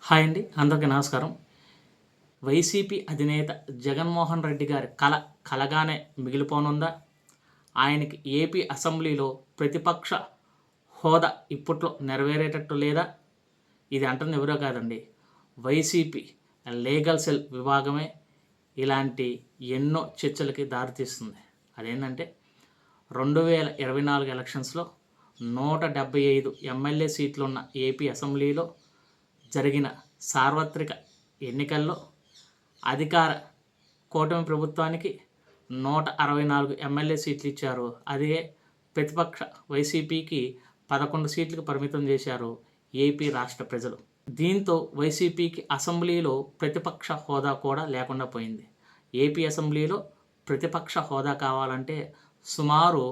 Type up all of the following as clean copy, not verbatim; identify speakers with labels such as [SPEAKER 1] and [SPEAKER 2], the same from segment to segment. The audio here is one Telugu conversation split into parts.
[SPEAKER 1] హాయ్ అండి, అందరికీ నమస్కారం. వైసీపీ అధినేత జగన్మోహన్ రెడ్డి గారి కలగానే మిగిలిపోనుందా? ఆయనకి ఏపీ అసెంబ్లీలో ప్రతిపక్ష హోదా ఇప్పట్లో నెరవేరేటట్టు లేదా? ఇది అంటుంది ఎవరో కాదండి, వైసీపీ లీగల్ సెల్ విభాగమే ఇలాంటి ఎన్నో చర్చలకి దారితీస్తుంది. అదేంటంటే 2024 ఎలక్షన్స్లో 175 ఎమ్మెల్యే సీట్లున్న ఏపీ అసెంబ్లీలో జరిగిన సార్వత్రిక ఎన్నికల్లో అధికార కూటమి ప్రభుత్వానికి 164 ఎమ్మెల్యే సీట్లు ఇచ్చారు. అదే ప్రతిపక్ష వైసీపీకి 11 సీట్లకు పరిమితం చేశారు ఏపీ రాష్ట్ర ప్రజలు. దీంతో వైసీపీకి అసెంబ్లీలో ప్రతిపక్ష హోదా కూడా లేకుండా పోయింది. ఏపీ అసెంబ్లీలో ప్రతిపక్ష హోదా కావాలంటే సుమారు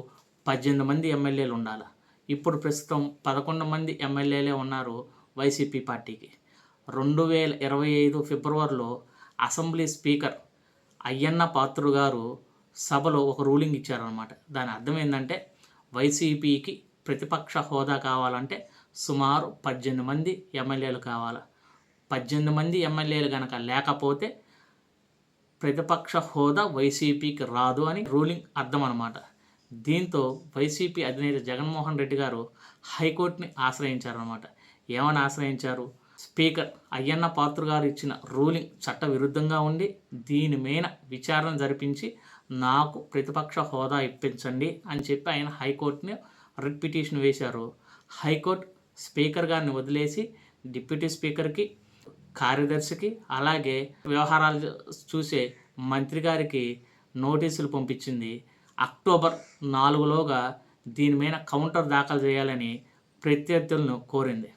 [SPEAKER 1] 18 మంది ఎమ్మెల్యేలు ఉండాలి. ఇప్పుడు ప్రస్తుతం 11 మంది ఎమ్మెల్యేలే ఉన్నారు వైసీపీ పార్టీకి. 2025 ఫిబ్రవరిలో అసెంబ్లీ స్పీకర్ అయ్యన్న పాత్రుడు గారు సభలో ఒక రూలింగ్ ఇచ్చారనమాట. దాని అర్థం ఏంటంటే వైసీపీకి ప్రతిపక్ష హోదా కావాలంటే సుమారు 18 మంది ఎమ్మెల్యేలు కావాలి. 18 మంది ఎమ్మెల్యేలు కనుక లేకపోతే ప్రతిపక్ష హోదా వైసీపీకి రాదు అని రూలింగ్ అర్థం అనమాట. దీంతో వైసీపీ అధినేత జగన్మోహన్ రెడ్డి గారు హైకోర్టుని ఆశ్రయించారనమాట. ఏమని ఆశ్రయించారు? స్పీకర్ అయ్యన్న పాత్రుడు గారు ఇచ్చిన రూలింగ్ చట్ట విరుద్ధంగా ఉండి దీని మీద విచారణ జరిపించి నాకు ప్రతిపక్ష హోదా ఇప్పించండి అని చెప్పి ఆయన హైకోర్టుని రిట్ పిటిషన్ వేశారు. హైకోర్టు స్పీకర్ గారిని వదిలేసి డిప్యూటీ స్పీకర్కి, కార్యదర్శికి, అలాగే వ్యవహారాలు చూసే మంత్రి గారికి నోటీసులు పంపించింది. అక్టోబర్ 4లోగా దీని మీద కౌంటర్ దాఖలు చేయాలని ప్రత్యర్థులను కోరింది.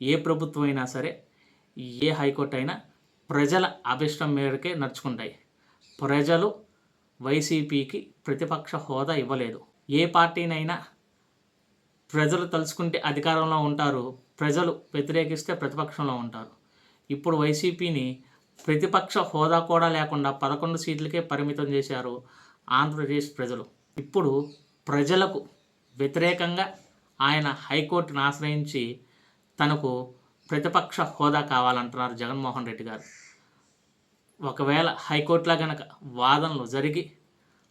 [SPEAKER 1] ఏ ప్రభుత్వం అయినా సరే, ఏ హైకోర్టు అయినా ప్రజల అభిష్టం మేరకే నడుచుకుంటాయి. ప్రజలు వైసీపీకి ప్రతిపక్ష హోదా ఇవ్వలేదు. ఏ పార్టీనైనా ప్రజలు తలుచుకుంటే అధికారంలో ఉంటారు, ప్రజలు వ్యతిరేకిస్తే ప్రతిపక్షంలో ఉంటారు. ఇప్పుడు వైసీపీని ప్రతిపక్ష హోదా కూడా లేకుండా 11 సీట్లకే పరిమితం చేశారు ఆంధ్రప్రదేశ్ ప్రజలు. ఇప్పుడు ప్రజలకు వ్యతిరేకంగా ఆయన హైకోర్టును ఆశ్రయించి తనకు ప్రతిపక్ష హోదా కావాలంటున్నారు జగన్మోహన్ రెడ్డి గారు. ఒకవేళ హైకోర్టులో గనక వాదనలు జరిగి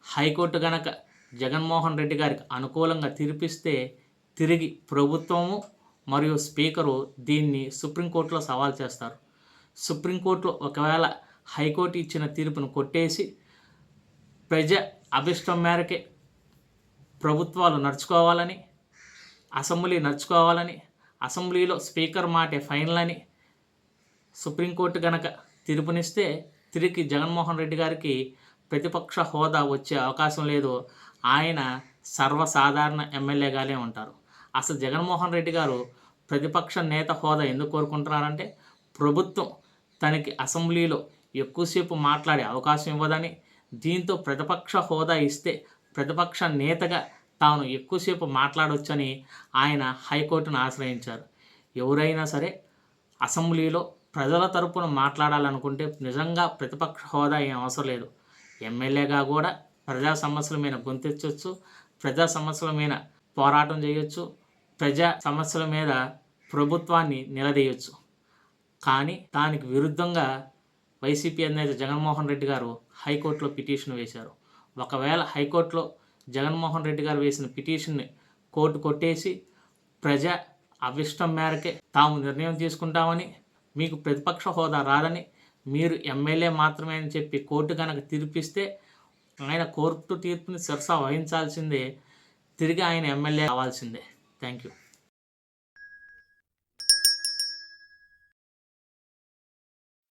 [SPEAKER 1] హైకోర్టు గనక జగన్మోహన్ రెడ్డి గారికి అనుకూలంగా తీర్పిస్తే తిరిగి ప్రభుత్వము మరియు స్పీకరు దీన్ని సుప్రీంకోర్టులో సవాల్ చేస్తారు. సుప్రీంకోర్టులో ఒకవేళ హైకోర్టు ఇచ్చిన తీర్పును కొట్టేసి ప్రజ అభిష్టం మేరకే ప్రభుత్వాలు నడుచుకోవాలని, అసెంబ్లీ నడుచుకోవాలని, అసెంబ్లీలో స్పీకర్ మాటే ఫైనల్ అని సుప్రీంకోర్టు గనక తీర్పునిస్తే తిరిగి జగన్మోహన్ రెడ్డి గారికి ప్రతిపక్ష హోదా వచ్చే అవకాశం లేదు. ఆయన సర్వసాధారణ ఎమ్మెల్యేగానే ఉంటారు. అసలు జగన్మోహన్ రెడ్డి గారు ప్రతిపక్ష నేత హోదా ఎందుకు కోరుకుంటున్నారంటే ప్రభుత్వం తనకి అసెంబ్లీలో ఎక్కువసేపు మాట్లాడే అవకాశం ఇవ్వదని, దీంతో ప్రతిపక్ష హోదా ఇస్తే ప్రతిపక్ష నేతగా తాను ఎక్కువసేపు మాట్లాడవచ్చని ఆయన హైకోర్టును ఆశ్రయించారు. ఎవరైనా సరే అసెంబ్లీలో ప్రజల తరపున మాట్లాడాలనుకుంటే నిజంగా ప్రతిపక్ష హోదా ఏం అవసరం లేదు. ఎమ్మెల్యేగా కూడా ప్రజా సమస్యల మీద గొంతెచ్చవచ్చు, ప్రజా సమస్యల మీద పోరాటం చేయొచ్చు, ప్రజా సమస్యల మీద ప్రభుత్వాన్ని నిలదీయచ్చు. కానీ దానికి విరుద్ధంగా వైసీపీ అధినేత జగన్మోహన్ రెడ్డి గారు హైకోర్టులో పిటిషన్ వేశారు. ఒకవేళ హైకోర్టులో జగన్మోహన్ రెడ్డి గారు వేసిన పిటిషన్ని కోర్టు కొట్టేసి ప్రజా అభిష్టం మేరకే తాము నిర్ణయం తీసుకుంటామని, మీకు ప్రతిపక్ష హోదా రాదని, మీరు ఎమ్మెల్యే మాత్రమే అని చెప్పి కోర్టు కనుక తీర్పిస్తే ఆయన కోర్టు తీర్పుని శిరస వహించాల్సిందే, తిరిగి ఆయన ఎమ్మెల్యే కావాల్సిందే. Thank you.